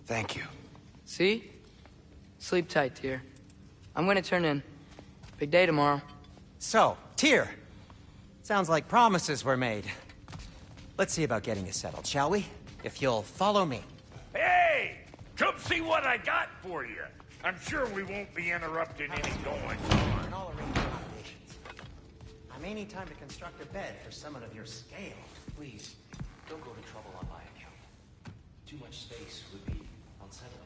Thank you. See? Sleep tight, Tyr. I'm gonna turn in. Big day tomorrow. So, Tyr. Sounds like promises were made. Let's see about getting you settled, shall we? If you'll follow me. Hey! Come see what I got for you. I'm sure we won't be interrupting any goings-on. And I'll arrange accommodations. I may need time to construct a bed for someone of your scale. Please, don't go to trouble on my account. Too much space would be unsettling.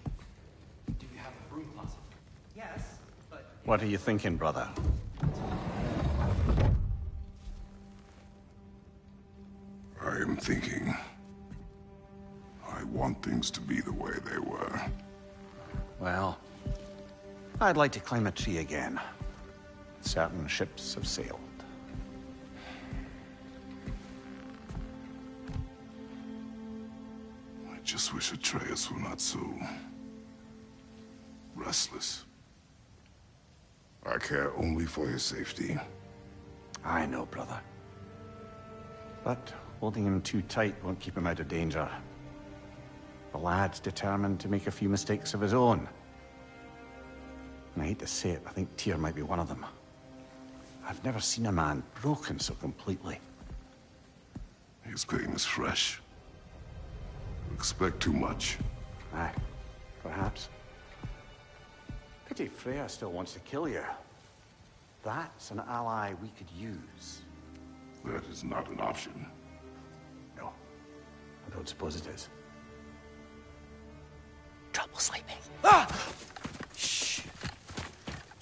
Do you have a broom closet? Yes, but... What are you thinking, brother? I am thinking... I want things to be the way they were. Well, I'd like to climb a tree again. Certain ships have sailed. I just wish Atreus were not so... restless. I care only for his safety. I know, brother. But holding him too tight won't keep him out of danger. The lad's determined to make a few mistakes of his own. And I hate to say it, I think Tyr might be one of them. I've never seen a man broken so completely. His pain is fresh. Expect too much. Aye, perhaps. Pity Freya still wants to kill you. That's an ally we could use. That is not an option. No, I don't suppose it is. Trouble sleeping. Ah! Shh!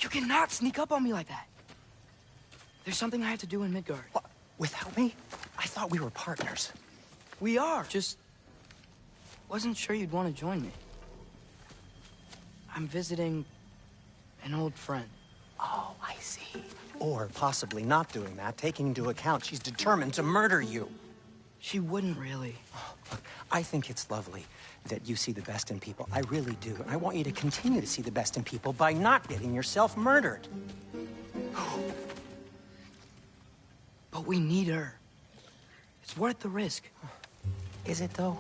You cannot sneak up on me like that. There's something I have to do in Midgard. What? Without me? I thought we were partners. We are. Just wasn't sure you'd want to join me. I'm visiting an old friend. Oh, I see. Or possibly not doing that, taking into account she's determined to murder you. She wouldn't really. Oh, look, I think it's lovely that you see the best in people. I really do. And I want you to continue to see the best in people by not getting yourself murdered. But we need her. It's worth the risk. Is it, though?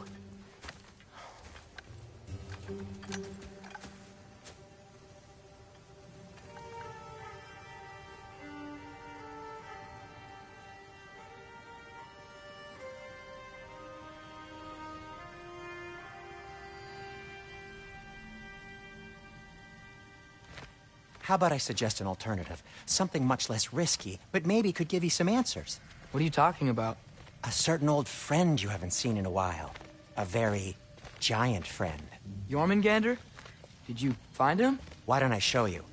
How about I suggest an alternative? Something much less risky, but maybe could give you some answers. What are you talking about? A certain old friend you haven't seen in a while. A very giant friend. Jormungandr? Did you find him? Why don't I show you?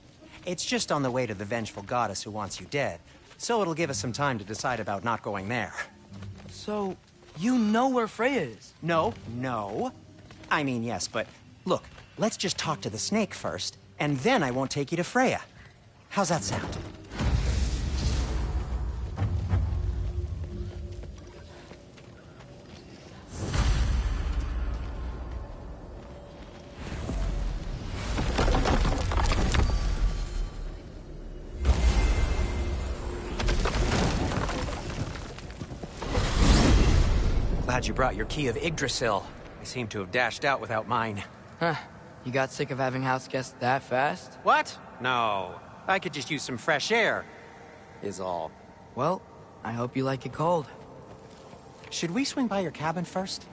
It's just on the way to the vengeful goddess who wants you dead. So it'll give us some time to decide about not going there. So, you know where Freya is? No. I mean, yes, but look, let's just talk to the snake first, and then I won't take you to Freya. How's that sound? Glad you brought your key of Yggdrasil. I seem to have dashed out without mine. Huh. You got sick of having house guests that fast? What? No. I could just use some fresh air, is all. Well, I hope you like it cold. Should we swing by your cabin first?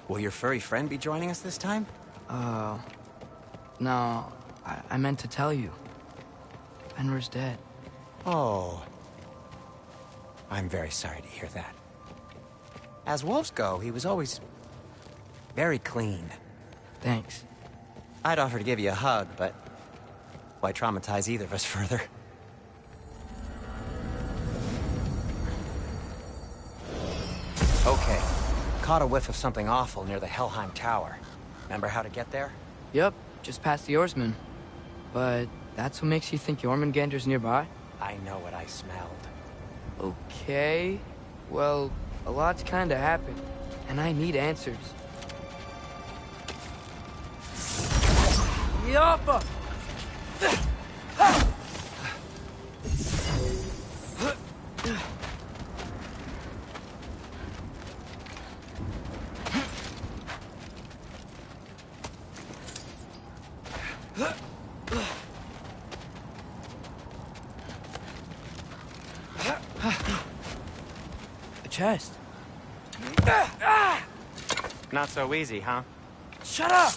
Will your furry friend be joining us this time? No. I meant to tell you. Fenrir's dead. Oh. I'm very sorry to hear that. As wolves go, he was always very clean. Thanks. I'd offer to give you a hug, but why traumatize either of us further? Okay. Caught a whiff of something awful near the Helheim Tower. Remember how to get there? Yep, just past the oarsman. But that's what makes you think Jormungandr's nearby? I know what I smelled. Okay. Well, a lot's kinda happened, and I need answers. Yappa! A chest. Not so easy, huh? Shut up!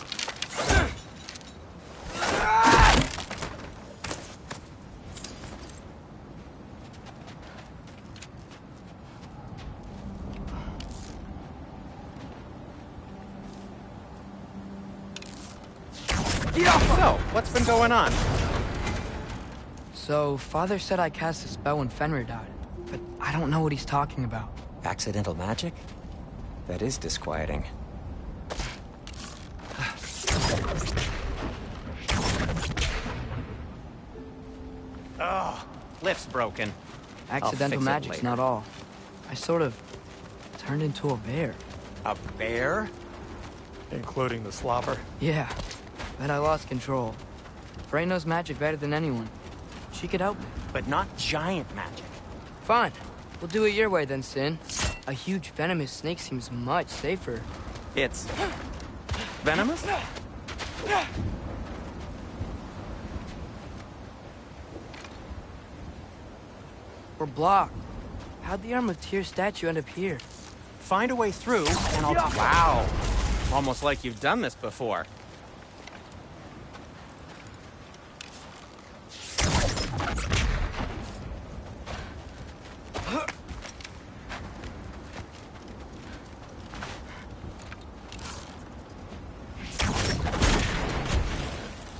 So, what's been going on? So, Father said I cast a spell when Fenrir died, but I don't know what he's talking about. Accidental magic? That is disquieting. Oh, lift's broken. Accidental fix it magic's later. not all. I sort of turned into a bear. A bear? Including the slobber. Yeah, but I lost control. Frey knows magic better than anyone. She could help me. But not giant magic. Fine. We'll do it your way then, Sin. A huge venomous snake seems much safer. It's... venomous? We're blocked. How'd the Arm of Tyr statue end up here? Find a way through, and I'll... Wow! Almost like you've done this before.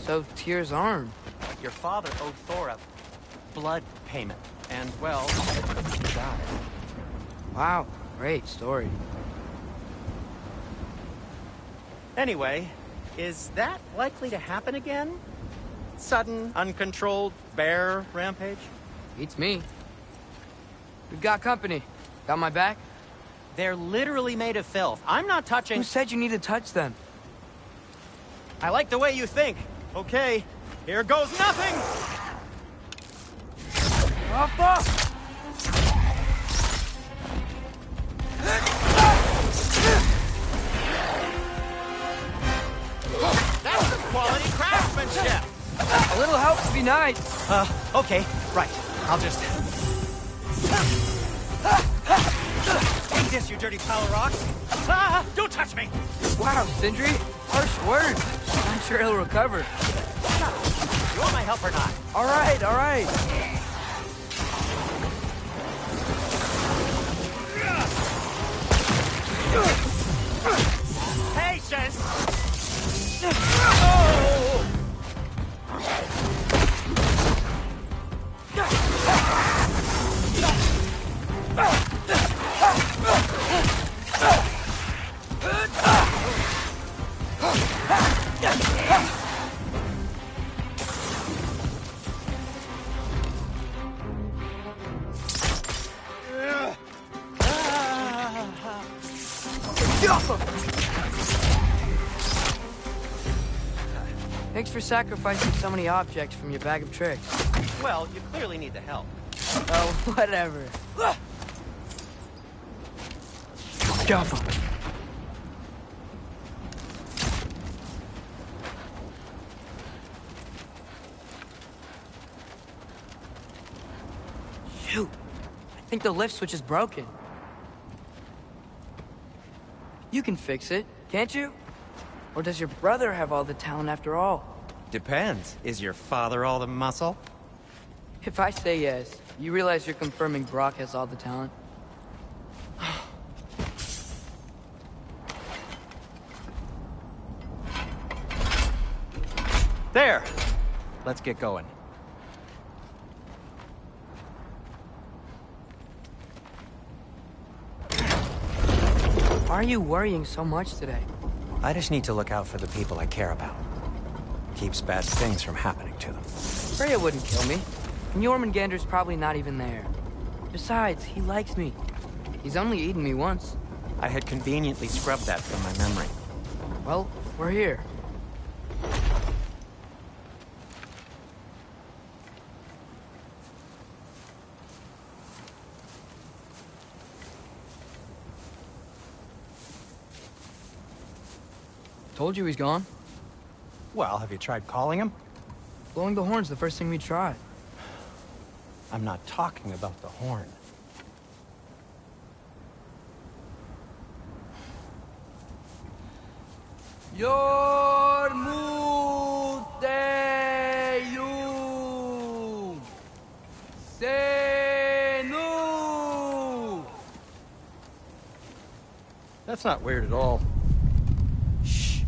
So, Tyr's arm. Your father owed Thor a blood payment. And, well, he died. Wow, great story. Anyway, is that likely to happen again? Sudden, uncontrolled bear rampage? Beats me. We've got company. Got my back? They're literally made of filth. I'm not touching... Who said you need to touch them? I like the way you think. Okay, here goes nothing! Off, off! That's some quality craftsmanship! A little help would be nice. Okay, right. I'll just... Take this, you dirty pile of rocks! Ah, don't touch me! Wow, Sindri. Harsh words. I'm sure he'll recover. You want my help or not? All right, all right. Patience! Thanks for sacrificing so many objects from your bag of tricks. Well, you clearly need the help. Oh, whatever. Careful. Shoot. I think the lift switch is broken. You can fix it, can't you? Or does your brother have all the talent after all? Depends. Is your father all the muscle? If I say yes, you realize you're confirming Brock has all the talent? There! Let's get going. Why are you worrying so much today? I just need to look out for the people I care about. Keeps bad things from happening to them. Freya wouldn't kill me. And Jormungandr's probably not even there. Besides, he likes me. He's only eaten me once. I had conveniently scrubbed that from my memory. Well, we're here. Told you he's gone. Well, have you tried calling him? Blowing the horn's the first thing we tried. I'm not talking about the horn. Yormuteum Senu. That's not weird at all. Shh.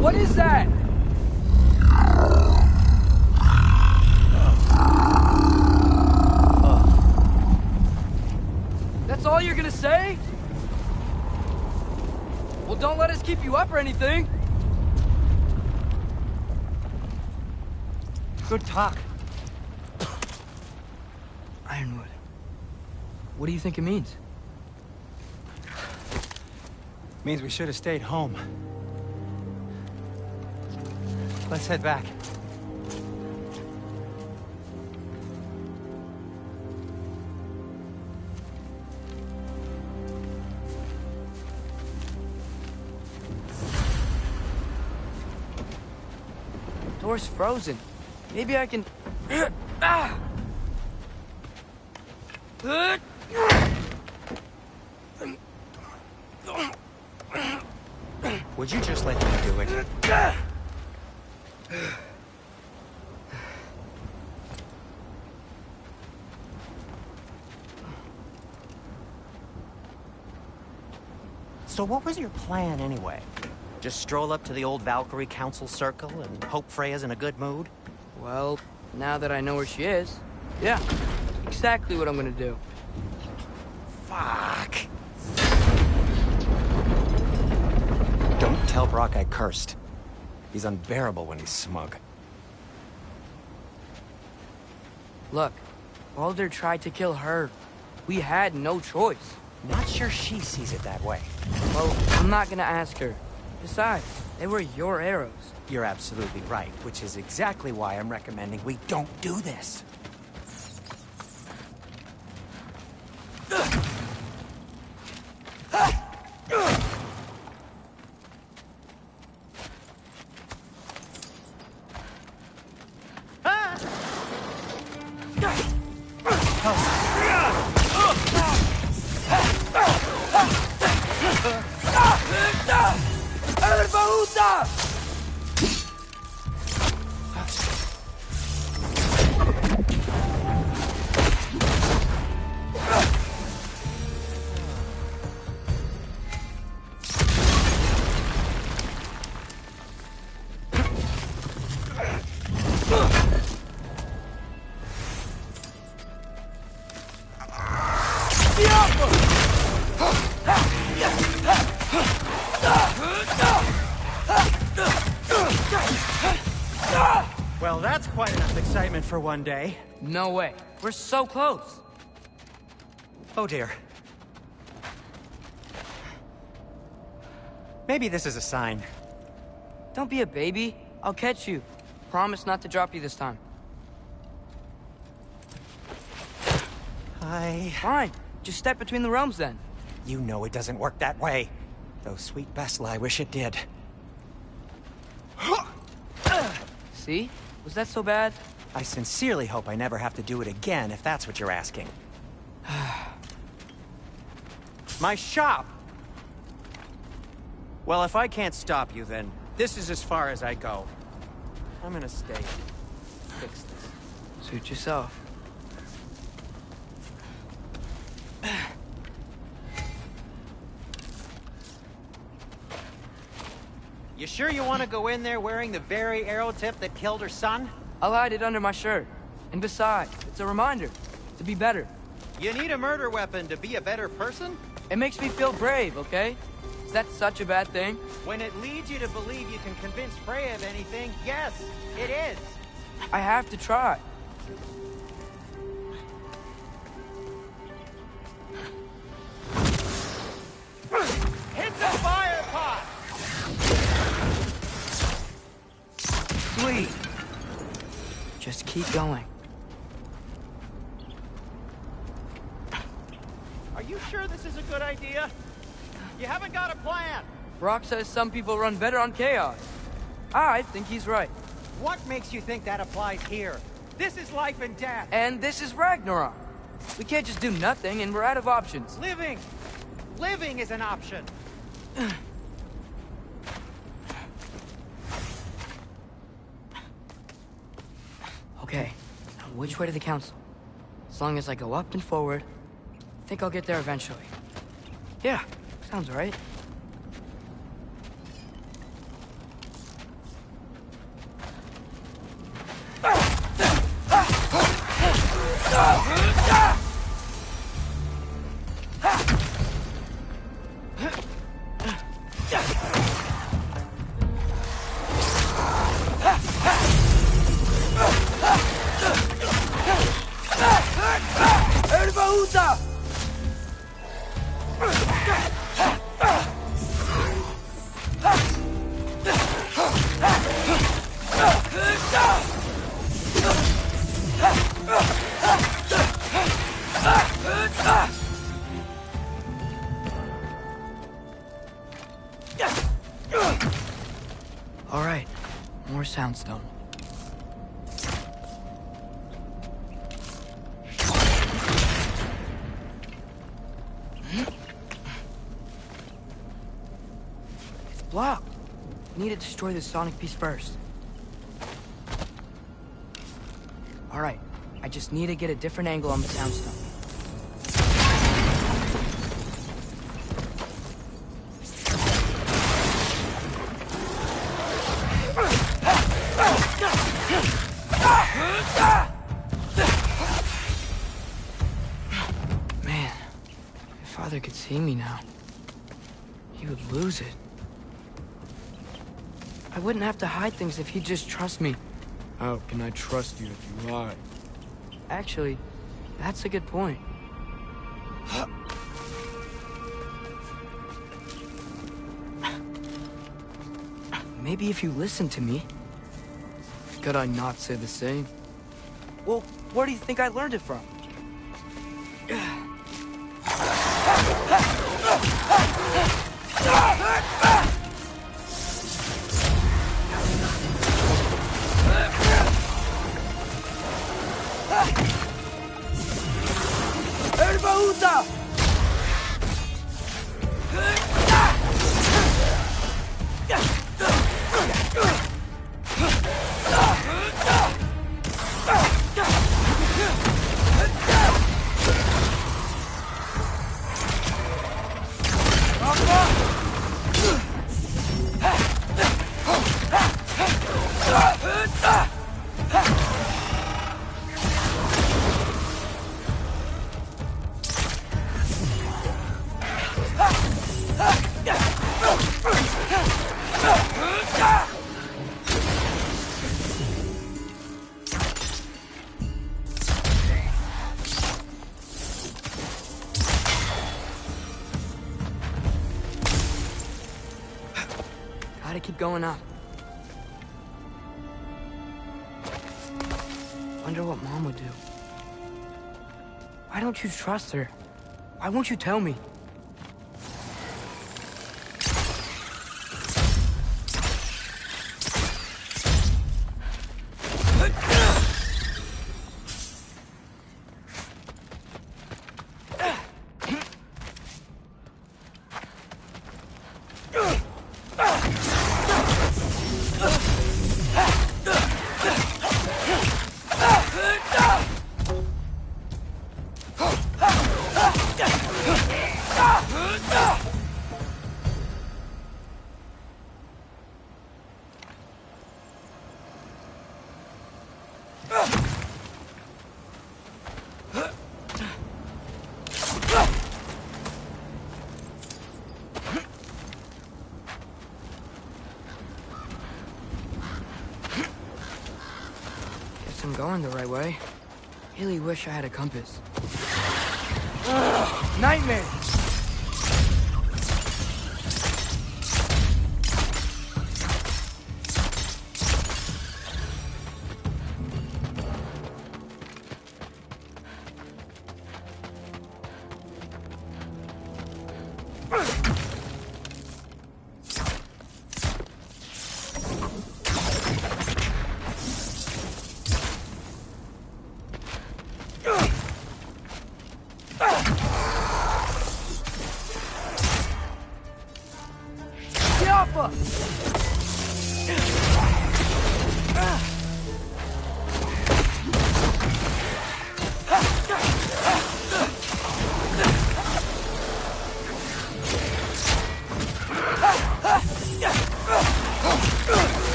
What is that? That's all you're gonna say? Well, don't let us keep you up or anything. Good talk. Ironwood. What do you think it means? Means we should have stayed home. Let's head back. Door's frozen. Maybe I can... Would you just let me do it? So what was your plan anyway? Just stroll up to the old Valkyrie Council Circle and hope Freya's in a good mood? Well, now that I know where she is, yeah, exactly what I'm gonna do. Fuck. Don't tell Brock I cursed. He's unbearable when he's smug. Look, Baldur tried to kill her. We had no choice. Not sure she sees it that way. Well, I'm not gonna ask her. Besides, they were your arrows. You're absolutely right, which is exactly why I'm recommending we don't do this. Well, that's quite enough excitement for one day. No way. We're so close. Oh dear. Maybe this is a sign. Don't be a baby. I'll catch you. Promise not to drop you this time. Fine. Just step between the realms then. You know it doesn't work that way. Though sweet Bessel, I wish it did. See? Was that so bad? I sincerely hope I never have to do it again, if that's what you're asking. My shop! Well, if I can't stop you, then this is as far as I go. I'm gonna stay. Fix this. Suit yourself. You sure you want to go in there wearing the very arrow tip that killed her son? I'll hide it under my shirt. And besides, it's a reminder to be better. You need a murder weapon to be a better person? It makes me feel brave, okay? Is that such a bad thing? When it leads you to believe you can convince Freya of anything, yes, it is. I have to try. Hit the fire pot! Sweet. Just keep going. Are you sure this is a good idea? You haven't got a plan. Brock says some people run better on chaos. I think he's right. What makes you think that applies here? This is life and death. And this is Ragnarok. We can't just do nothing, and we're out of options. Living! Living is an option. Okay, now which way to the council? As long as I go up and forward, I think I'll get there eventually. Yeah, sounds right. All right, more soundstone. It's blocked. Need to destroy the sonic piece first. All right, I just need to get a different angle on the soundstone. Man, if Father could see me now, he would lose it. I wouldn't have to hide things if he'd just trust me. How can I trust you if you lie? Actually, that's a good point. Maybe if you listen to me. Could I not say the same? Well, where do you think I learned it from? keep going up. Wonder what Mom would do. Why don't you trust her? Why won't you tell me? I'm going the right way. Really wish I had a compass. Ugh, nightmare!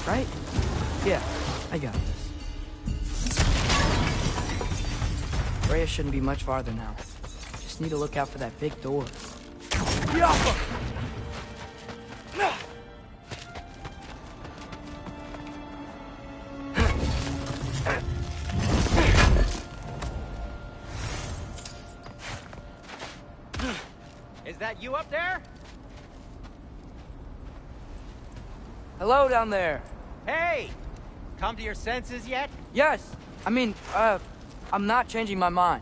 Right? Yeah, I got this. Freya shouldn't be much farther now. Just need to look out for that big door. Is that you up there? Hello down there. Hey! Come to your senses yet? Yes. I mean, I'm not changing my mind.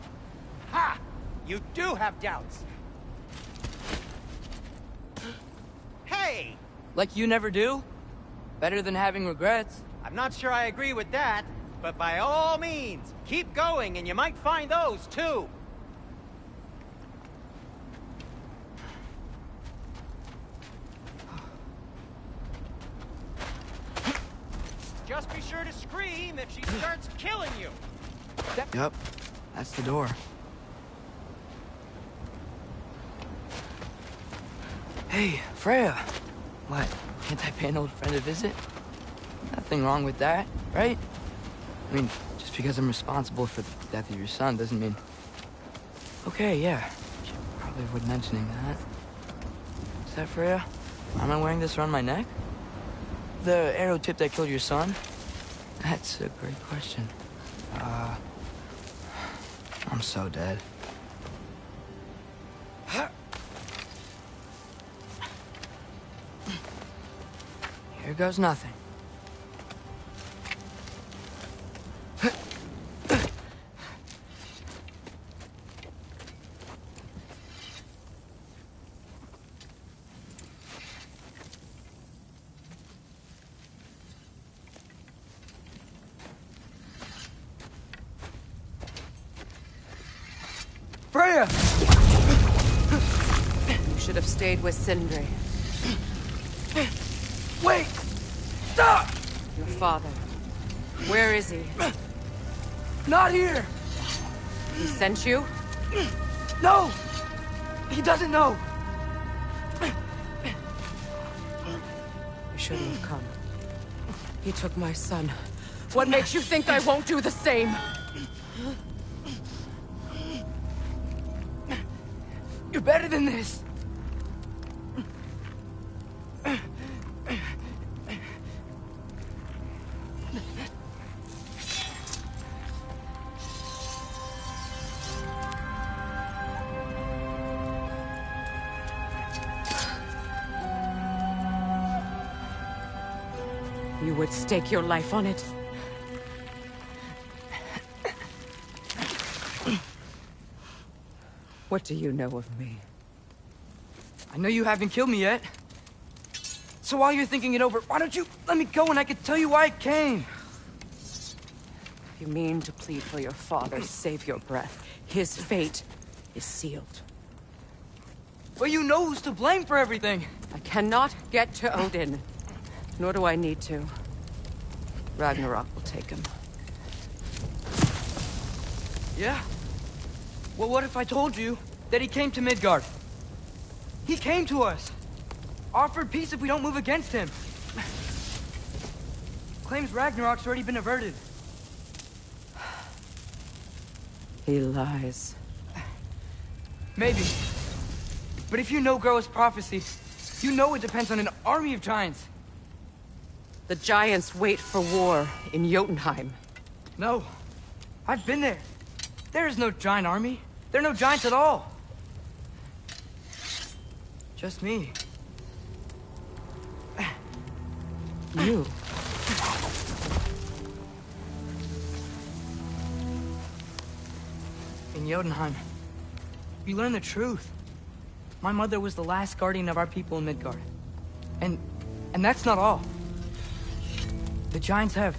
Ha! You do have doubts. Hey! Like you never do? Better than having regrets. I'm not sure I agree with that, but by all means, keep going and you might find those too. Just be sure to scream if she starts killing you. Yep, that's the door. Hey, Freya. What, can't I pay an old friend a visit? Nothing wrong with that, right? I mean, just because I'm responsible for the death of your son doesn't mean... Okay, yeah. Should probably avoid mentioning that. Is that Freya? Am I wearing this around my neck? The arrow tip that killed your son? That's a great question. I'm so dead. Here goes nothing. Freya! You should have stayed with Sindri. Wait! Stop! Your father. Where is he? Not here! He sent you? No! He doesn't know! You shouldn't have come. He took my son. What makes you think I won't do the same? You're better than this! You would stake your life on it? What do you know of me? I know you haven't killed me yet. So while you're thinking it over, why don't you let me go and I can tell you why I came? You mean to plead for your father, save your breath. His fate is sealed. Well, you know who's to blame for everything. I cannot get to Odin. Nor do I need to. Ragnarok will take him. Yeah? Well, what if I told you that he came to Midgard? He came to us. Offered peace if we don't move against him. Claims Ragnarok's already been averted. He lies. Maybe. But if you know Groa's prophecy, you know it depends on an army of giants. The giants wait for war in Jotunheim. No. I've been there. There is no giant army. There are no giants at all. Just me. You? In Jotunheim, we learn the truth. My mother was the last guardian of our people in Midgard. And that's not all. The giants have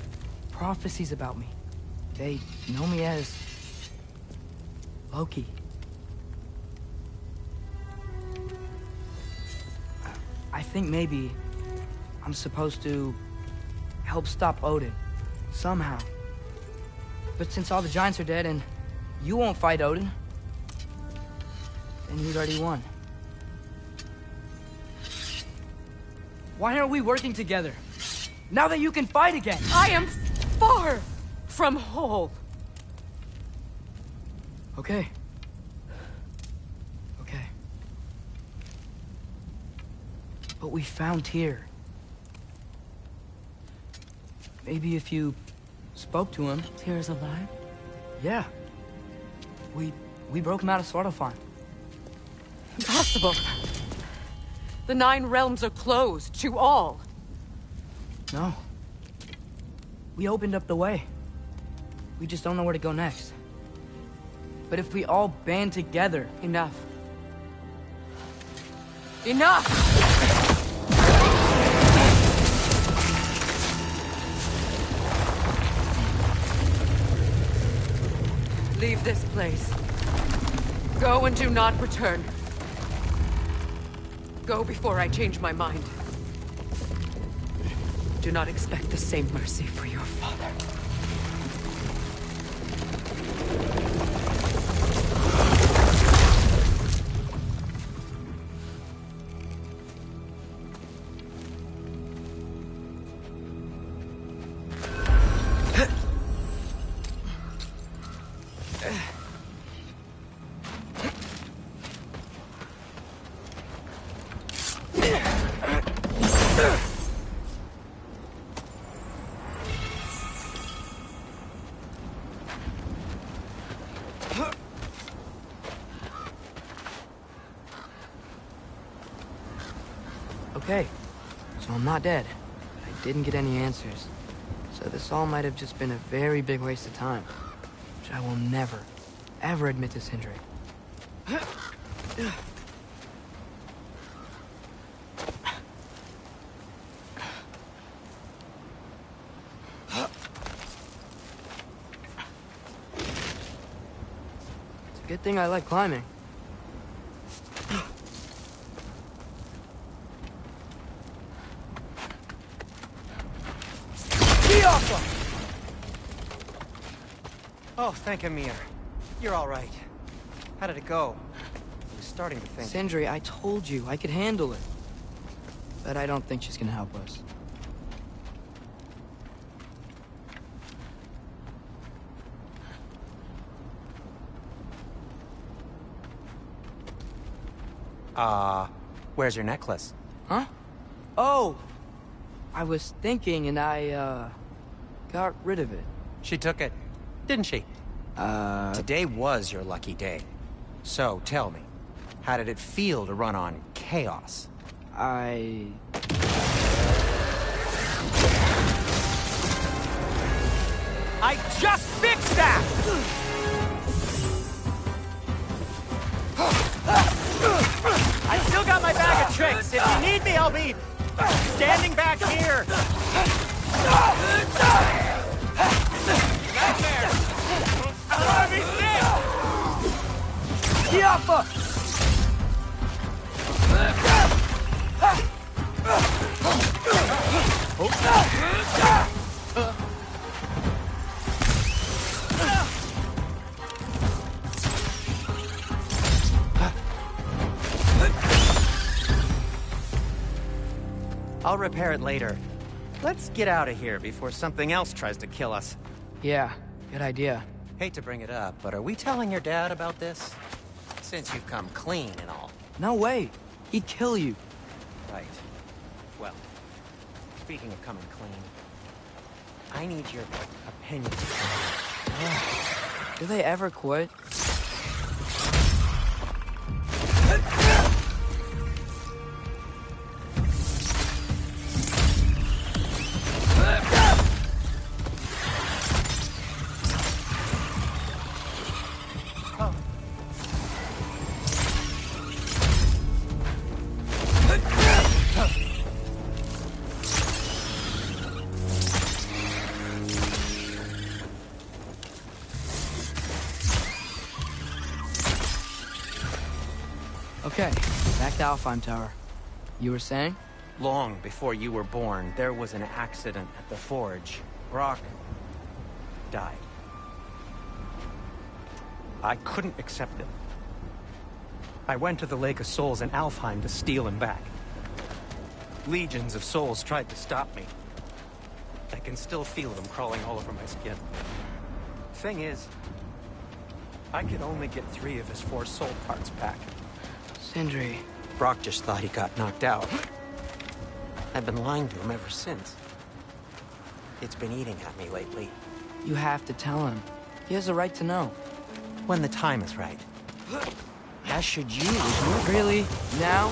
prophecies about me. They know me as Loki. I think maybe I'm supposed to help stop Odin, somehow. But since all the giants are dead and you won't fight Odin, then you'd already won. Why aren't we working together? Now that you can fight again! I am far from whole. Okay. Okay. But we found Tyr. Maybe if you spoke to him... Tyr's alive? Yeah. We broke him out of Svartalfheim. Impossible. The 9 realms are closed to all. No. We opened up the way. We just don't know where to go next. But if we all band together... Enough. Enough! Leave this place. Go and do not return. Go before I change my mind. Do not expect the same mercy for your father. Okay, so I'm not dead. I didn't get any answers. So this all might have just been a very big waste of time. Which I will never, ever admit to Sindri. It's a good thing I like climbing. Oh, thank Amir. You're all right. How did it go? I was starting to think... Sindri, I told you I could handle it. But I don't think she's gonna help us. Where's your necklace? Huh? Oh! I was thinking and I, got rid of it. She took it, didn't she? Today was your lucky day. So, tell me, how did it feel to run on chaos? I just fixed that! I still got my bag of tricks. If you need me, I'll be standing back here. Nightmare! I wanna be sick! Yappa! I'll repair it later. Let's get out of here before something else tries to kill us. Yeah, good idea. Hate to bring it up, but are we telling your dad about this? Since you've come clean and all. No way. He'd kill you. Right. Well, speaking of coming clean, I need your opinion. Do they ever quit? Okay, back to Alfheim Tower. You were saying? Long before you were born, there was an accident at the forge. Brock died. I couldn't accept it. I went to the Lake of Souls in Alfheim to steal him back. Legions of souls tried to stop me. I can still feel them crawling all over my skin. Thing is, I could only get 3 of his 4 soul parts back. Sindri. Brock just thought he got knocked out. I've been lying to him ever since. It's been eating at me lately. You have to tell him. He has a right to know. When the time is right. As should you. Really? Now?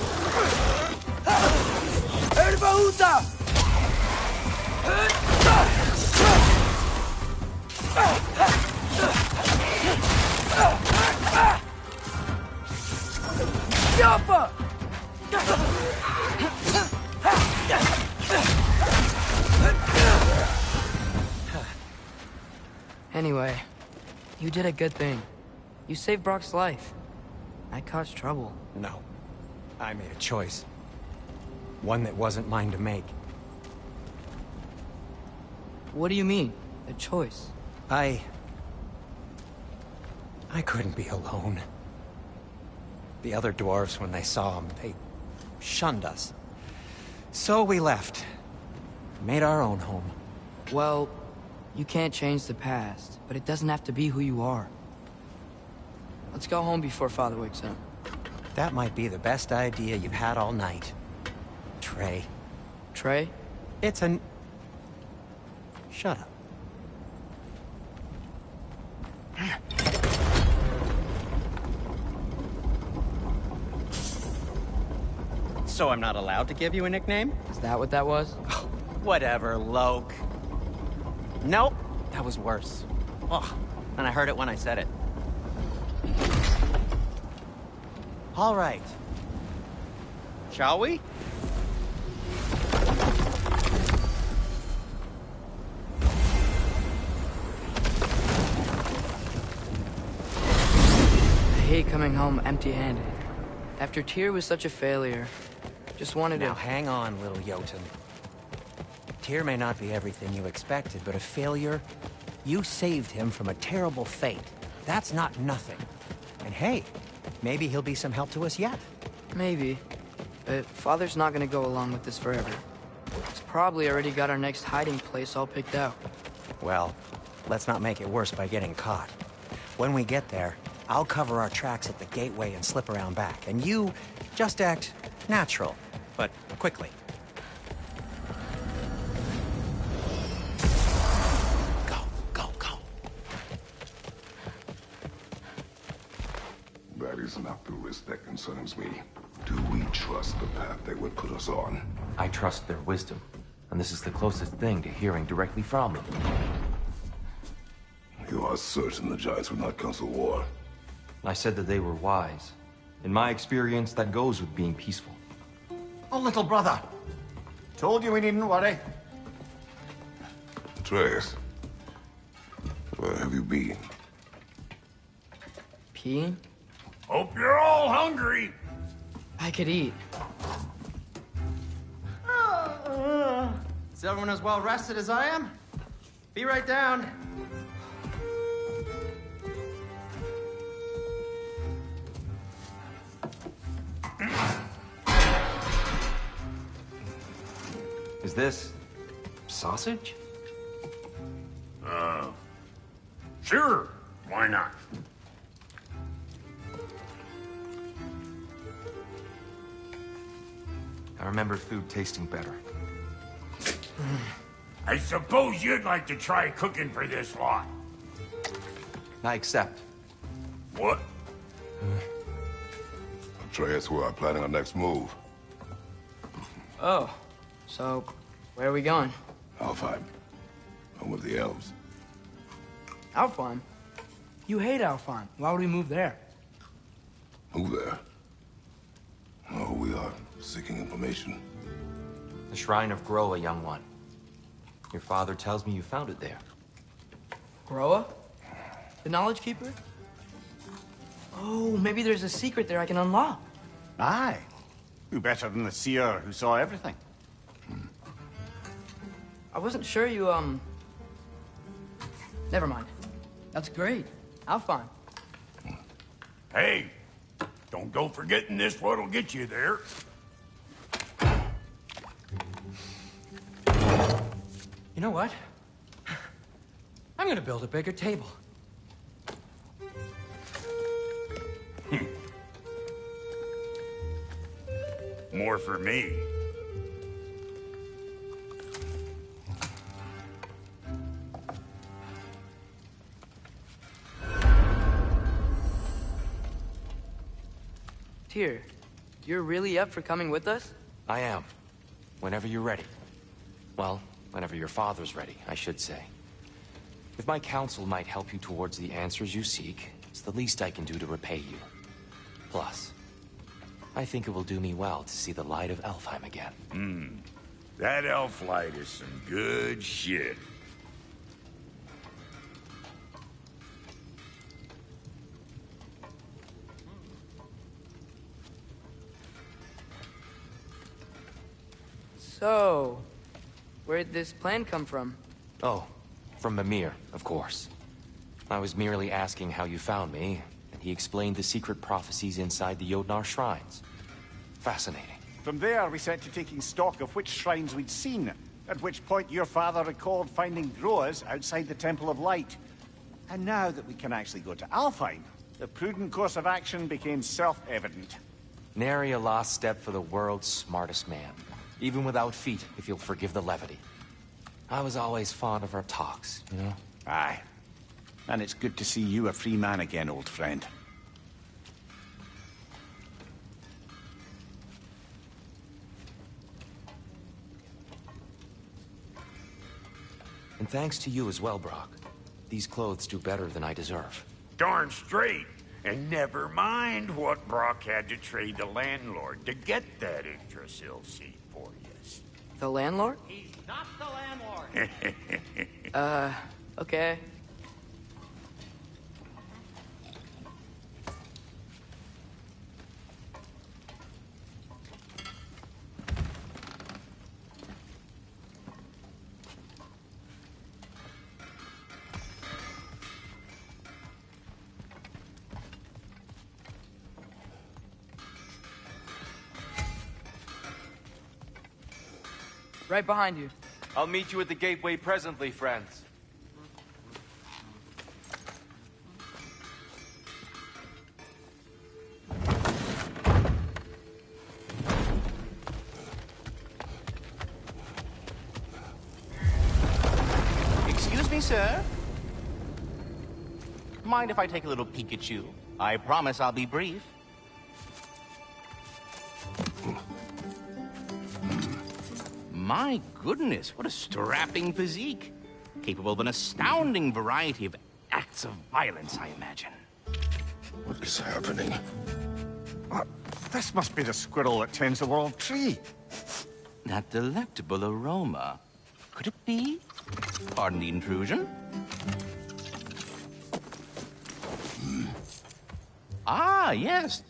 Anyway, you did a good thing. You saved Brock's life. I caused trouble. No. I made a choice. One that wasn't mine to make. What do you mean? A choice? I couldn't be alone. The other dwarves, when they saw him, they shunned us. So we left. Made our own home. Well, you can't change the past, but it doesn't have to be who you are. Let's go home before Father wakes up. That might be the best idea you've had all night. Trey. Trey? It's an... Shut up. So I'm not allowed to give you a nickname? Is that what that was? Whatever, Loke. Nope, that was worse. Ugh, and I heard it when I said it. All right. Shall we? I hate coming home empty-handed. After Tyr was such a failure, just wanted Now to... hang on, little Jotun. Tyr may not be everything you expected, but a failure? You saved him from a terrible fate. That's not nothing. And hey, maybe he'll be some help to us yet. Maybe. But Father's not gonna go along with this forever. He's probably already got our next hiding place all picked out. Well, let's not make it worse by getting caught. When we get there, I'll cover our tracks at the gateway and slip around back. And you just act natural, but quickly. Go, go, go. That is not the risk that concerns me. Do we trust the path they would put us on? I trust their wisdom, and this is the closest thing to hearing directly from them. You are certain the Giants would not counsel war? I said that they were wise. In my experience, that goes with being peaceful. Oh, little brother. Told you we needn't worry. Atreus, where have you been? Peeing? Hope you're all hungry. I could eat. Is everyone as well rested as I am? Be right down. Is this... sausage? Sure, why not? I remember food tasting better. I suppose you'd like to try cooking for this lot. I accept. What? Atreus, we are planning our next move. Oh, so where are we going? Alfheim. Home of the elves. Alfheim? You hate Alfheim. Why would we move there? Move there? No, we are seeking information. The Shrine of Groa, young one. Your father tells me you found it there. Groa? The Knowledge Keeper? Oh, maybe there's a secret there I can unlock. Aye. Who better than the seer who saw everything? I wasn't sure you, Never mind. That's great. Alfheim. Hey, don't go forgetting this what'll get you there. You know what? I'm gonna build a bigger table. More for me. Tyr, you're really up for coming with us? I am. Whenever you're ready. Well, whenever your father's ready, I should say. If my counsel might help you towards the answers you seek, it's the least I can do to repay you. Plus, I think it will do me well to see the light of Alfheim again. That elf light is some good shit. So, where'd this plan come from? Oh, from Mimir, of course. I was merely asking how you found me, and he explained the secret prophecies inside the Jotnar shrines. Fascinating. From there, we set to taking stock of which shrines we'd seen, at which point your father recalled finding Groas outside the Temple of Light. And now that we can actually go to Alfheim, the prudent course of action became self-evident. Nary a lost step for the world's smartest man. Even without feet, if you'll forgive the levity. I was always fond of our talks, you know? Aye. And it's good to see you a free man again, old friend. And thanks to you as well, Brock. These clothes do better than I deserve. Darn straight. And never mind what Brock had to trade the landlord to get that Yggdrasil seed for you. The landlord? He's not the landlord. Okay. Right behind you. I'll meet you at the gateway presently, friends. Excuse me, sir? Mind if I take a little peek at you? I promise I'll be brief. My goodness, what a strapping physique. Capable of an astounding variety of acts of violence, I imagine. What is happening? This must be the squirrel that tends the world tree. That delectable aroma. Could it be? Pardon the intrusion. Ah, yes.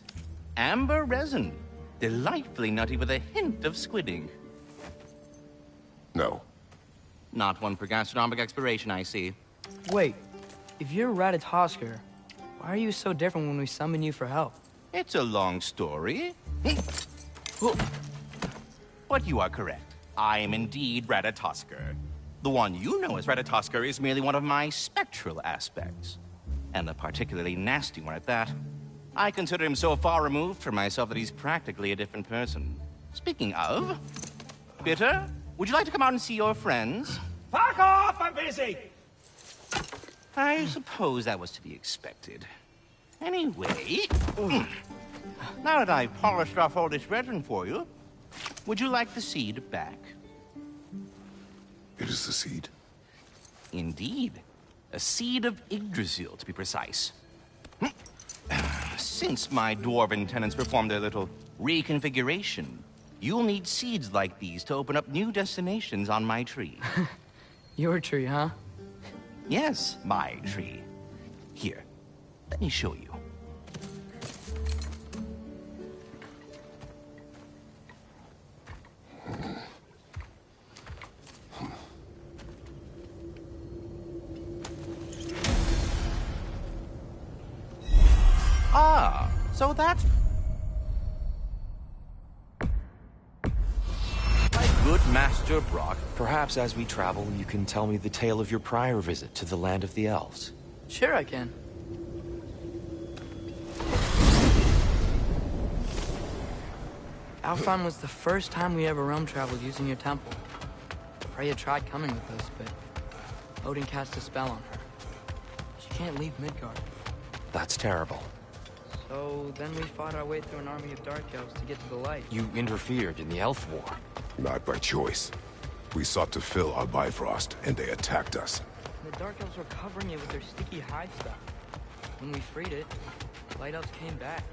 Amber resin. Delightfully nutty with a hint of squidding. No. Not one for gastronomic exploration, I see. Wait, if you're Ratatosker, why are you so different when we summon you for help? It's a long story. But you are correct. I am indeed Ratatosker. The one you know as Ratatosker is merely one of my spectral aspects. And a particularly nasty one at that. I consider him so far removed from myself that he's practically a different person. Speaking of... Bitter, would you like to come out and see your friends? Fuck off! I'm busy! I suppose that was to be expected. Anyway... Now that I've polished off all this resin for you, would you like the seed back? It is the seed. Indeed. A seed of Yggdrasil, to be precise. Since my dwarven tenants performed their little reconfiguration, you'll need seeds like these to open up new destinations on my tree. Your tree, huh? Yes, my tree. Here, let me show you. Ah, so that's... My good Master Brock, perhaps as we travel, you can tell me the tale of your prior visit to the land of the elves. Sure I can. Alfheim was the first time we ever realm traveled using your temple. Freya tried coming with us, but Odin cast a spell on her. She can't leave Midgard. That's terrible. So then we fought our way through an army of dark elves to get to the light. You interfered in the Elf War. Not by choice. We sought to fill our Bifrost, and they attacked us. The dark elves were covering it with their sticky hide stuff. When we freed it, the light elves came back.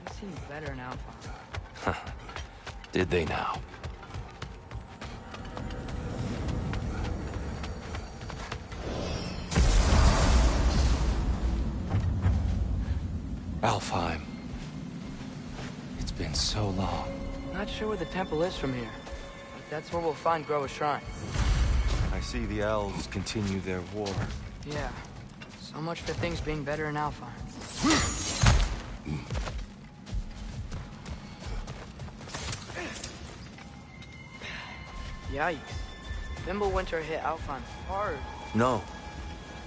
They seemed better in Alfheim. Did they now? Alfheim. It's been so long. Not sure where the temple is from here, but that's where we'll find Groa's shrine. I see the elves continue their war. Yeah, so much for things being better in Alfheim. Yikes. Fimbulwinter hit Alfheim hard. No.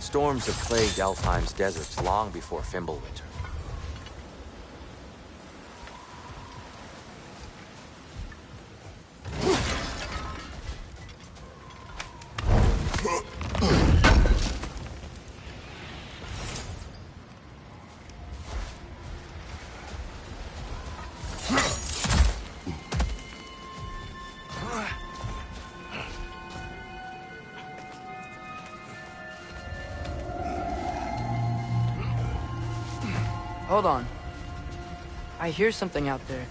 Storms have plagued Alfheim's deserts long before Fimbulwinter. Hold on. I hear something out there.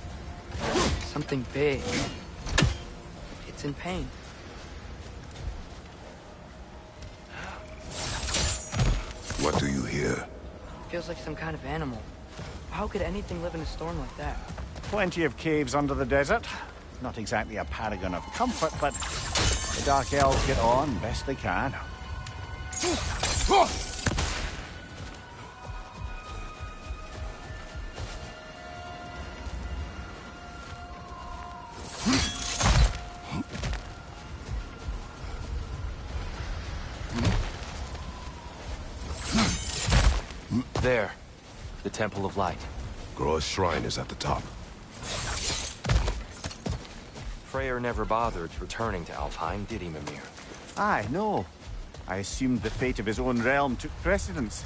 Something big. It's in pain. What do you hear? Feels like some kind of animal. How could anything live in a storm like that? Plenty of caves under the desert. Not exactly a paragon of comfort, but the Dark Elves get on best they can. There. The Temple of Light. Groa's shrine is at the top. Freyr never bothered returning to Alfheim, did he, Mimir? Aye, no. I assumed the fate of his own realm took precedence.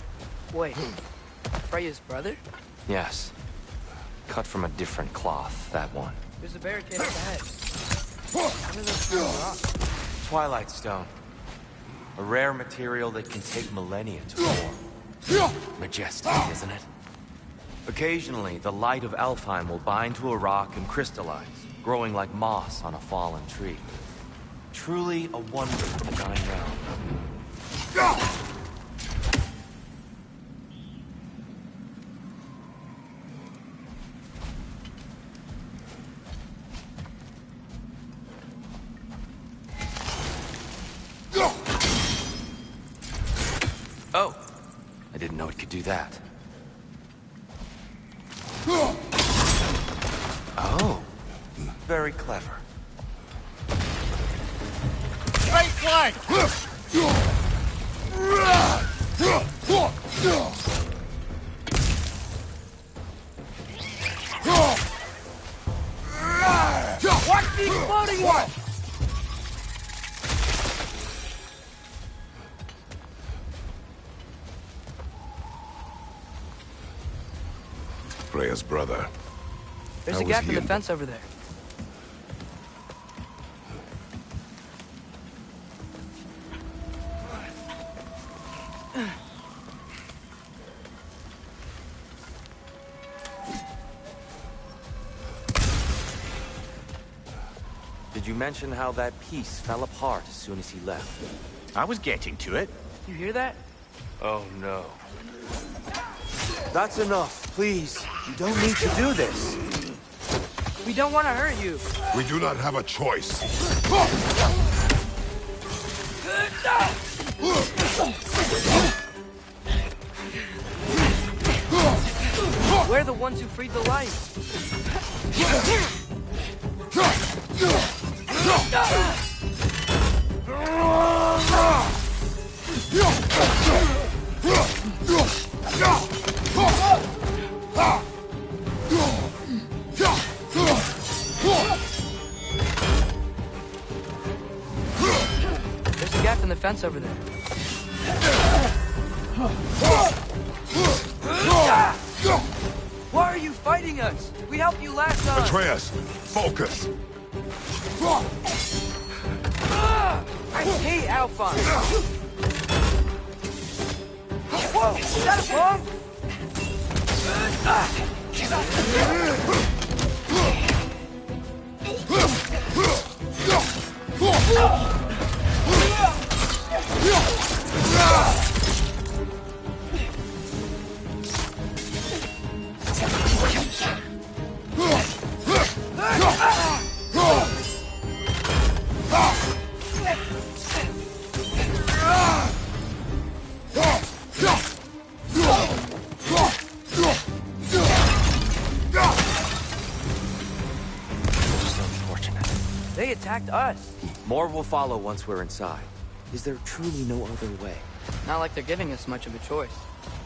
Wait. Freya's brother? Yes. Cut from a different cloth, that one. There's a barricade up ahead. What are those kind of rocks? Twilight Stone. A rare material that can take millennia to form. Majestic, isn't it? Occasionally, the light of Alfheim will bind to a rock and crystallize, growing like moss on a fallen tree. Truly a wonder of the Nine Realms. Oh! I didn't know it could do that. Oh. Very clever. Right flank! Watch the exploding one! Freya's brother. There's How a was gap he in the in- fence over there. Did you mention how that piece fell apart as soon as he left? I was getting to it. You hear that? Oh no. That's enough, please. You don't need to do this. We don't want to hurt you. We do not have a choice. We're the ones who freed the light. There's a gap in the fence over there. Why are you fighting us? We helped you last time. Atreus, focus. I hate Alphonse. Whoa, is that a bomb? They attacked us. More will follow once we're inside. Is there truly no other way? Not like they're giving us much of a choice.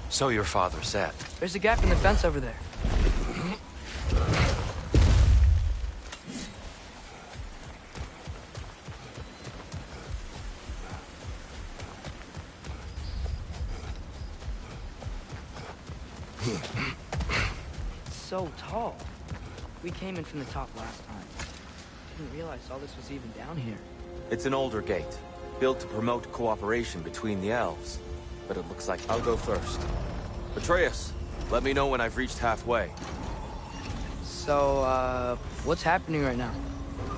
So your father said. There's a gap in the fence over there. It's so tall. We came in from the top last time. Didn't realize all this was even down here. It's an older gate, built to promote cooperation between the elves. But it looks like I'll go first. Atreus, Let me know when I've reached halfway. So, what's happening right now?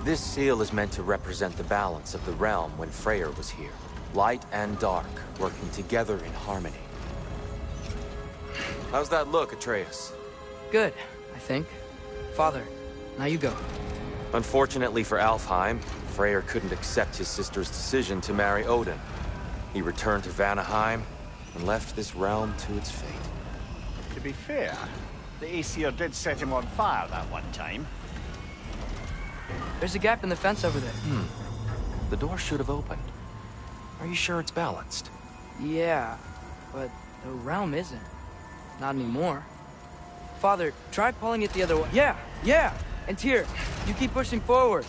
This seal is meant to represent the balance of the realm when Freyr was here. Light and dark, working together in harmony. How's that look, Atreus? Good, I think. Father, now you go. Unfortunately for Alfheim, Freyr couldn't accept his sister's decision to marry Odin. He returned to Vanaheim and left this realm to its fate. To be fair, the Aesir did set him on fire that one time. There's a gap in the fence over there. The door should have opened. Are you sure it's balanced? Yeah, but the realm isn't. Not anymore. Father, try pulling it the other way. Yeah! And Tyr, you keep pushing forward.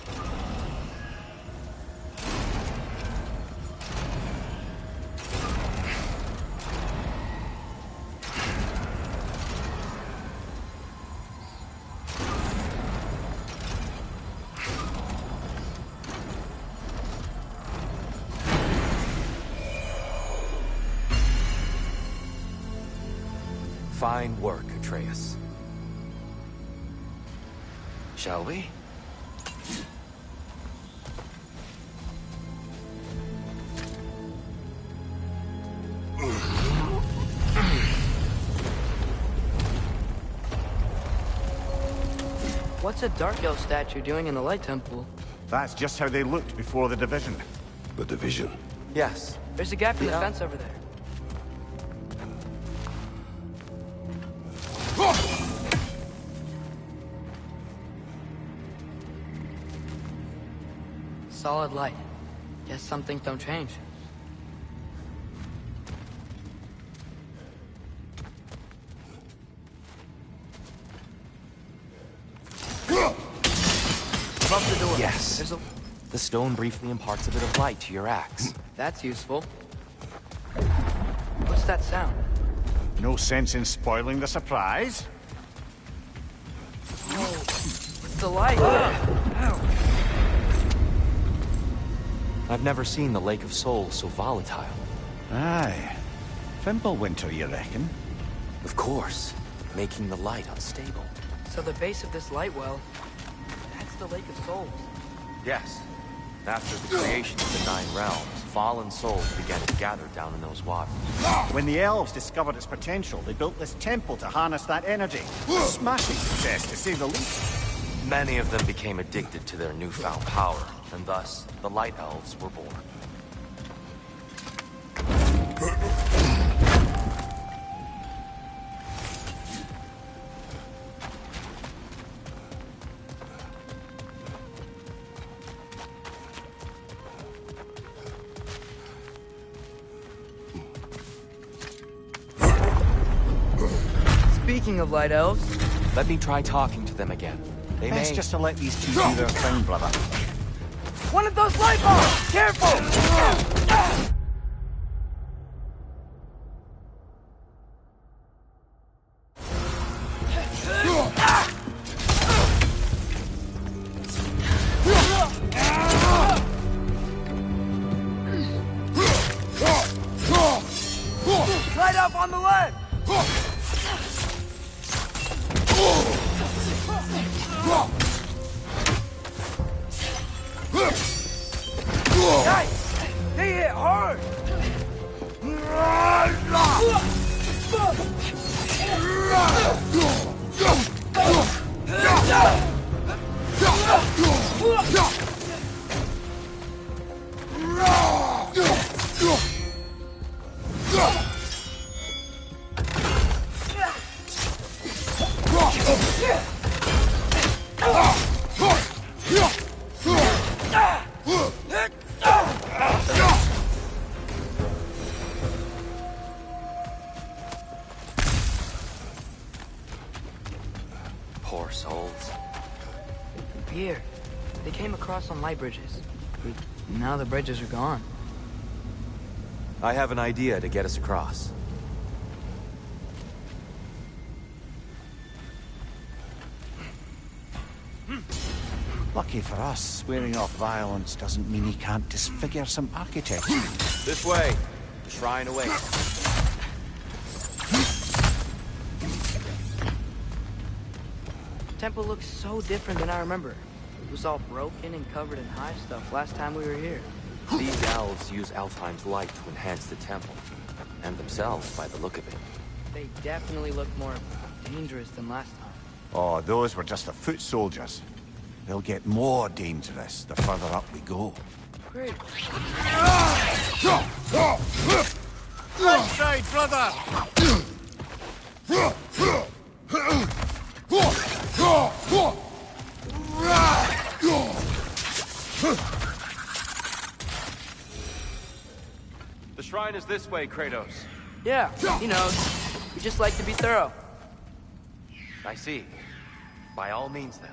Fine work, Atreus. Shall we? What's a Dark Elf statue doing in the Light Temple? That's just how they looked before the division. The division. Yes. There's a gap in the Yeah. fence over there. Solid light. Guess some things don't change. Above the door. Yes. There's a... The stone briefly imparts a bit of light to your axe. That's useful. What's that sound? No sense in spoiling the surprise. Whoa. It's the light. Ow. I've never seen the Lake of Souls so volatile. Aye. Fimbulwinter, you reckon? Of course, making the light unstable. So the base of this light well, that's the Lake of Souls. Yes. After the creation of the 9 realms, fallen souls began to gather down in those waters. When the elves discovered its potential, they built this temple to harness that energy. Smashing success, to say the least. Many of them became addicted to their newfound power, and thus, the Light Elves were born. Speaking of Light Elves... Let me try talking to them again. They Best may... just to let these two do their thing, brother. One of those light bulbs! Careful! Light up on the left! Nice! They hit hard! Poor souls. Here, they came across on light bridges. But now the bridges are gone. I have an idea to get us across. Lucky for us, swearing off violence doesn't mean he can't disfigure some architecture. This way. The shrine awaits. temple looks so different than I remember. It was all broken and covered in hive stuff last time we were here. These elves use Alfheim's light to enhance the temple. And themselves, by the look of it. They definitely look more dangerous than last time. Oh, those were just the foot soldiers. They'll get more dangerous the further up we go. Great. Right side, brother! The shrine is this way, Kratos. Yeah, you know, we just like to be thorough. I see. By all means, then.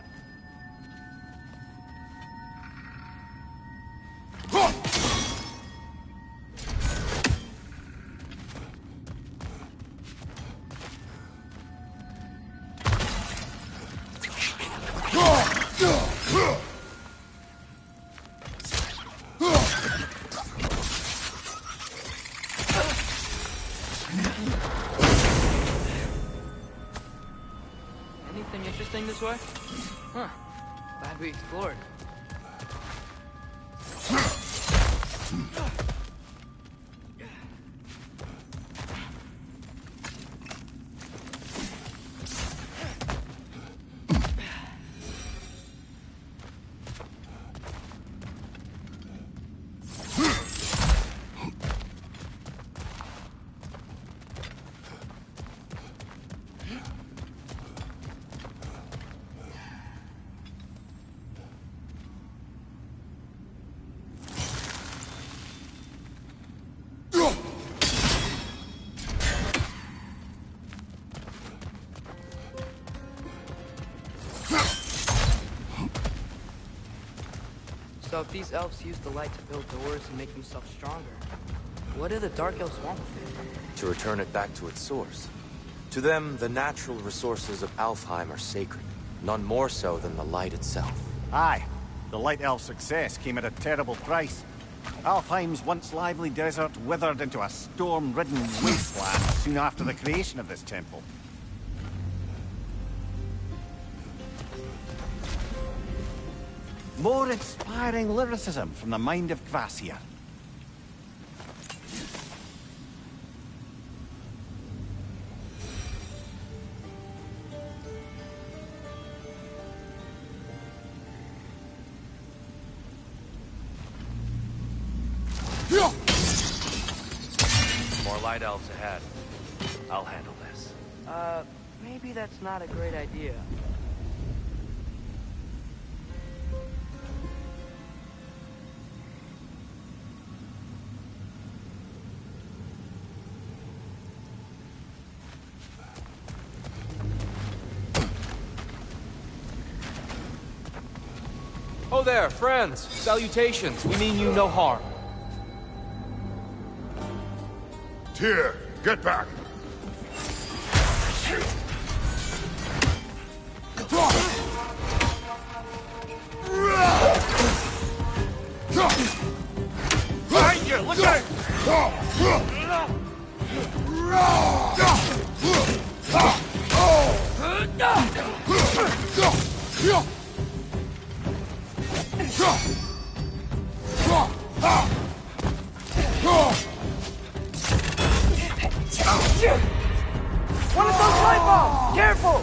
Anything interesting this way? Huh. Glad we explored. So if these elves use the light to build doors and make themselves stronger, what do the Dark Elves want with it? To return it back to its source. To them, the natural resources of Alfheim are sacred. None more so than the light itself. Aye. The Light Elf's success came at a terrible price. Alfheim's once lively desert withered into a storm-ridden wasteland soon after the creation of this temple. More inspiring lyricism from the mind of Kvasir. More light elves ahead. I'll handle this. Maybe that's not a great idea. Oh there, friends! Salutations! We mean you no harm. Tyr, get back! Behind you! Look out! One of those light bulbs! Careful!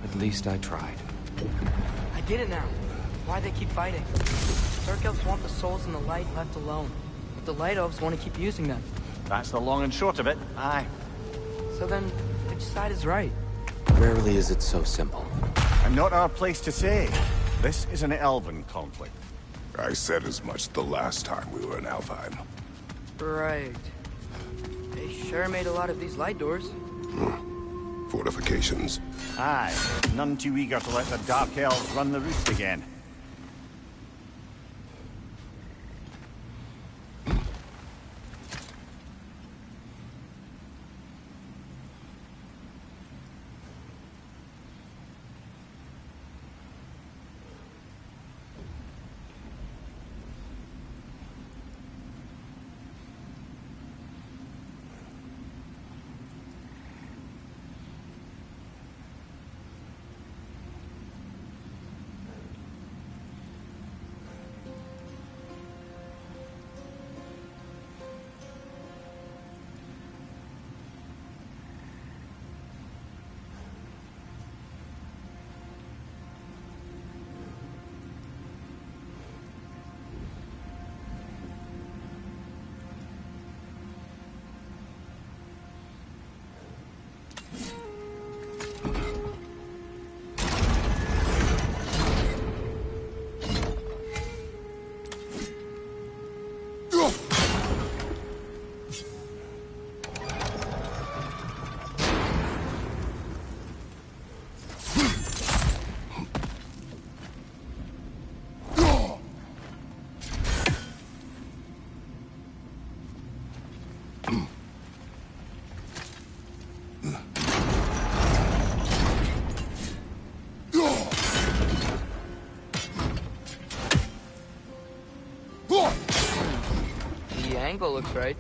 At least I tried. I get it now. Why they keep fighting. Dark Elves want the souls in the light left alone. But the Light Elves want to keep using them. That's the long and short of it. Aye. So then, which side is right? Rarely is it so simple. And not our place to say. This is an elven conflict. I said as much the last time we were in Alfheim. Right. They sure made a lot of these light doors. Fortifications. Aye. None too eager to let the Dark Elves run the roost again. the angle looks right.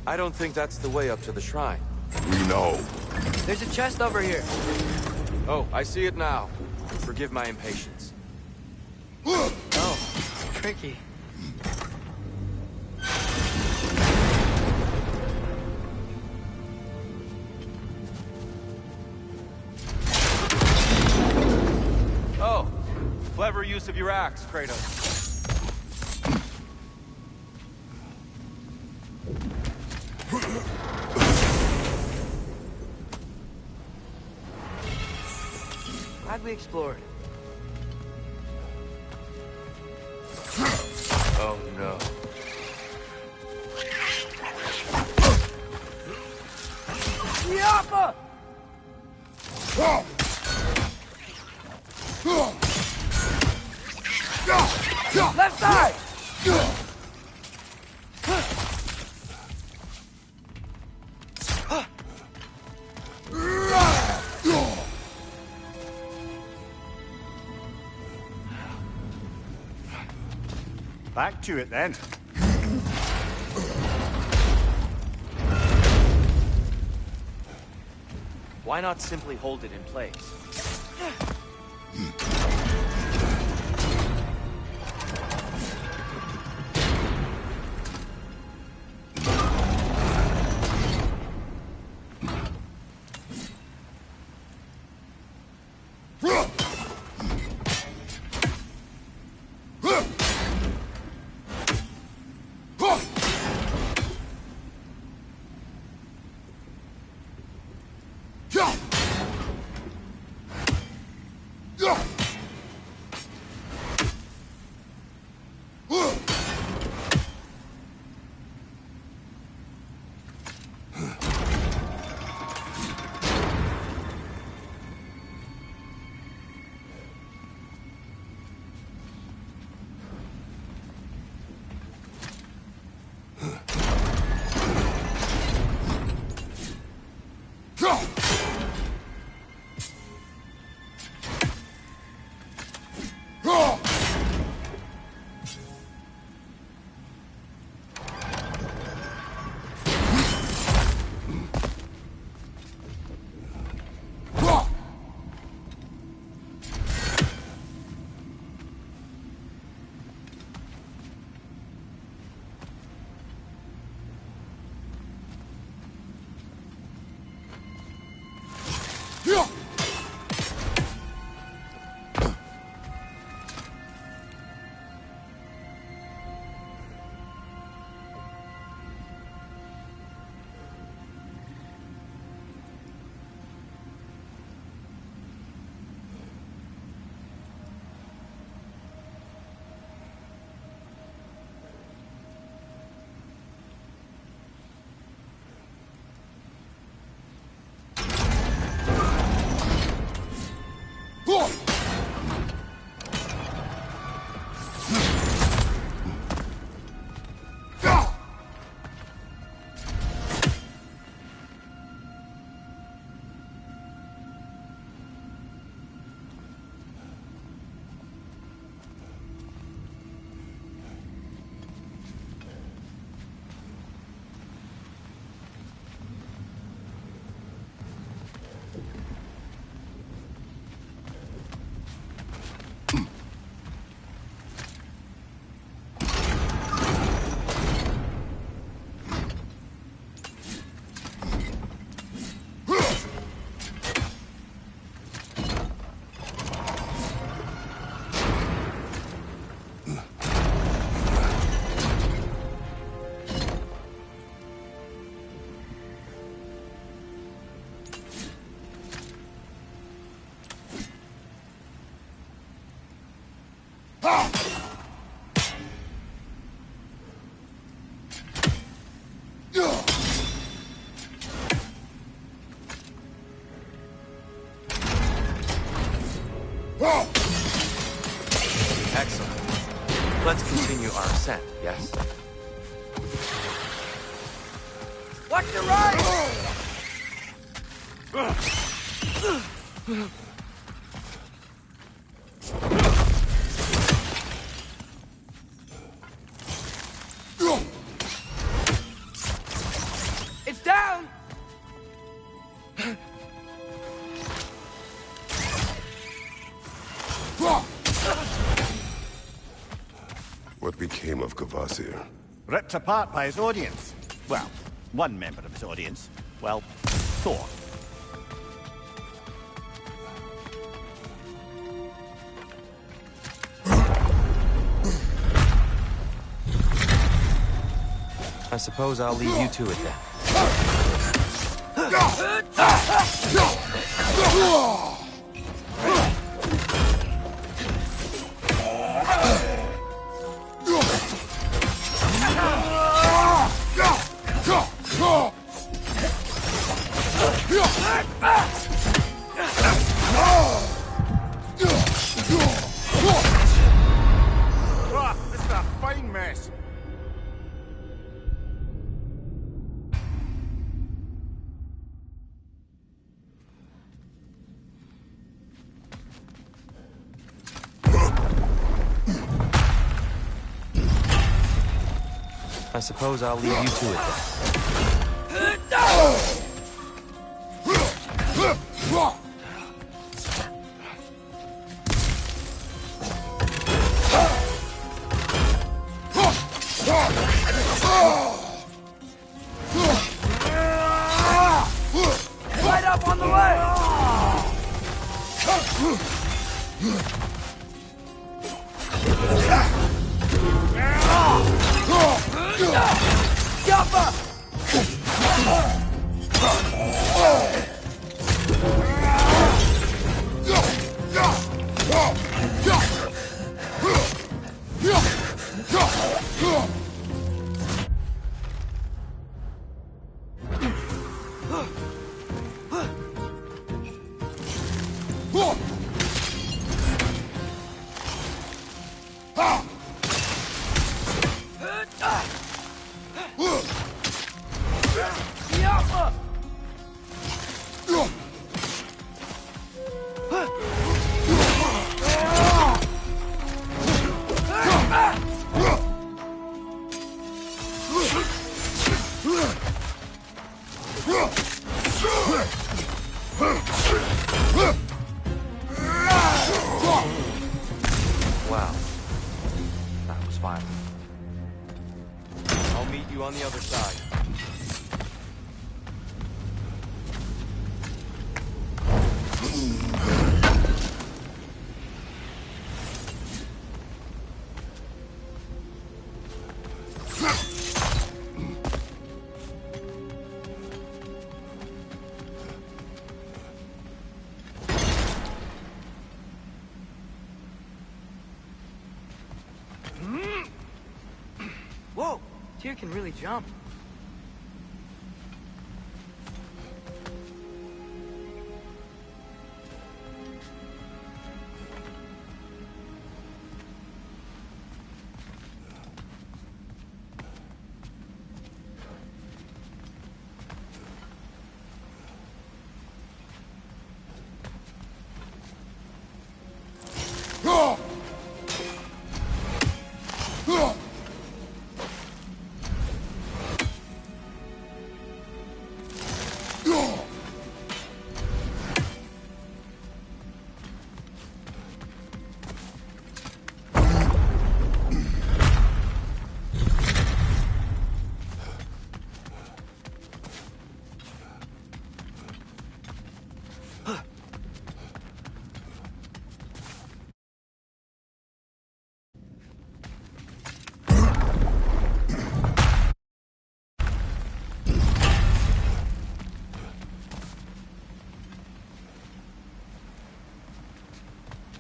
I don't think that's the way up to the shrine. We know. There's a chest over here. Oh, I see it now. Forgive my impatience. Oh, tricky. Oh, clever use of your axe, Kratos. Glad we explored. Oh no. Yappa! Left side! Back to it then. Why not simply hold it in place? Excellent. Let's continue our ascent, yes? Watch your right! It's down! What became of Kvasir? Ripped apart by his audience. Well, one member of his audience. Well, Thor. I suppose I'll leave you to it then. It's a fine mess. I suppose I'll leave you to it then. Right up on the way! Jumper! Wow. That was fine. I'll meet you on the other side. Whoa! Tyr can really jump.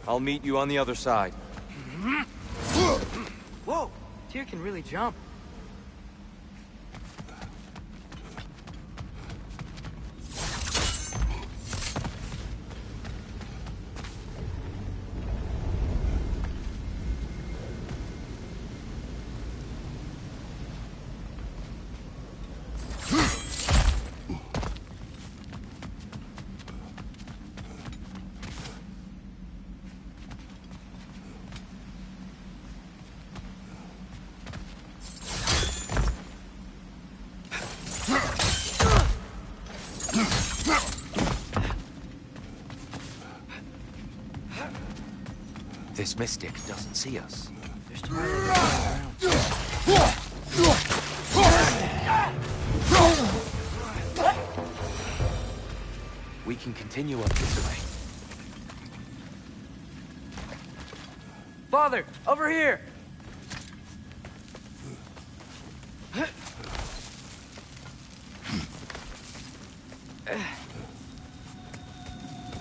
I'll meet you on the other side. Tyr can really jump. This mystic doesn't see us. There's twilight around. We can continue up this way. Father, over here!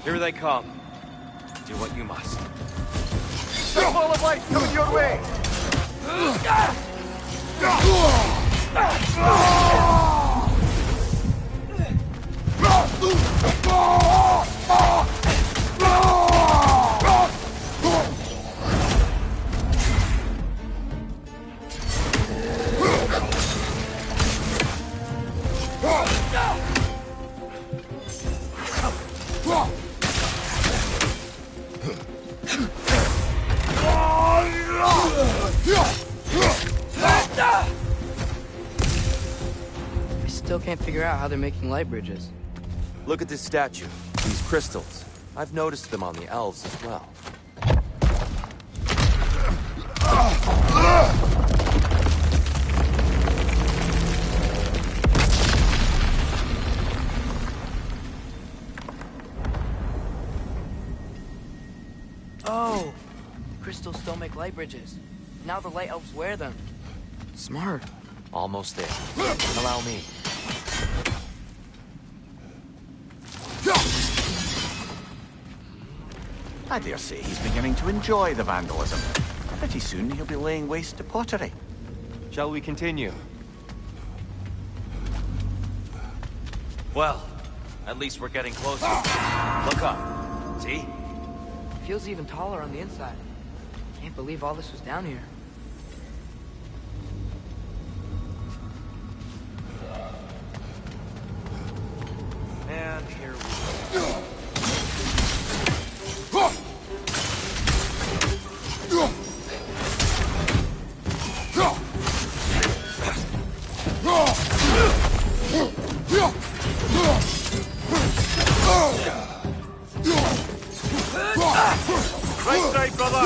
Here they come. Do what you must. There's a ball of light coming your way! I still can't figure out how they're making light bridges. Look at this statue. These crystals. I've noticed them on the elves as well. Oh! The crystals still make light bridges. Now the light elves wear them. Smart. Almost there. Allow me. I dare say he's beginning to enjoy the vandalism. Pretty soon he'll be laying waste to pottery. Shall we continue? Well, at least we're getting closer. Look up. See? Feels even taller on the inside. Can't believe all this was down here. And here we go. Right side, brother!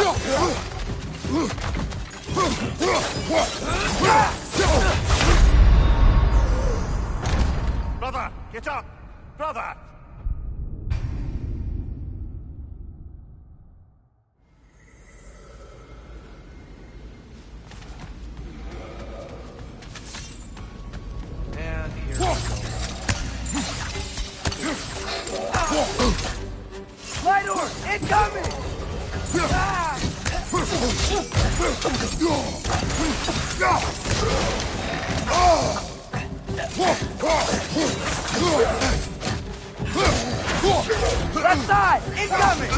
Brother, get up! Brother! And here we go. Light orb! Incoming! Ah! Left side! Incoming!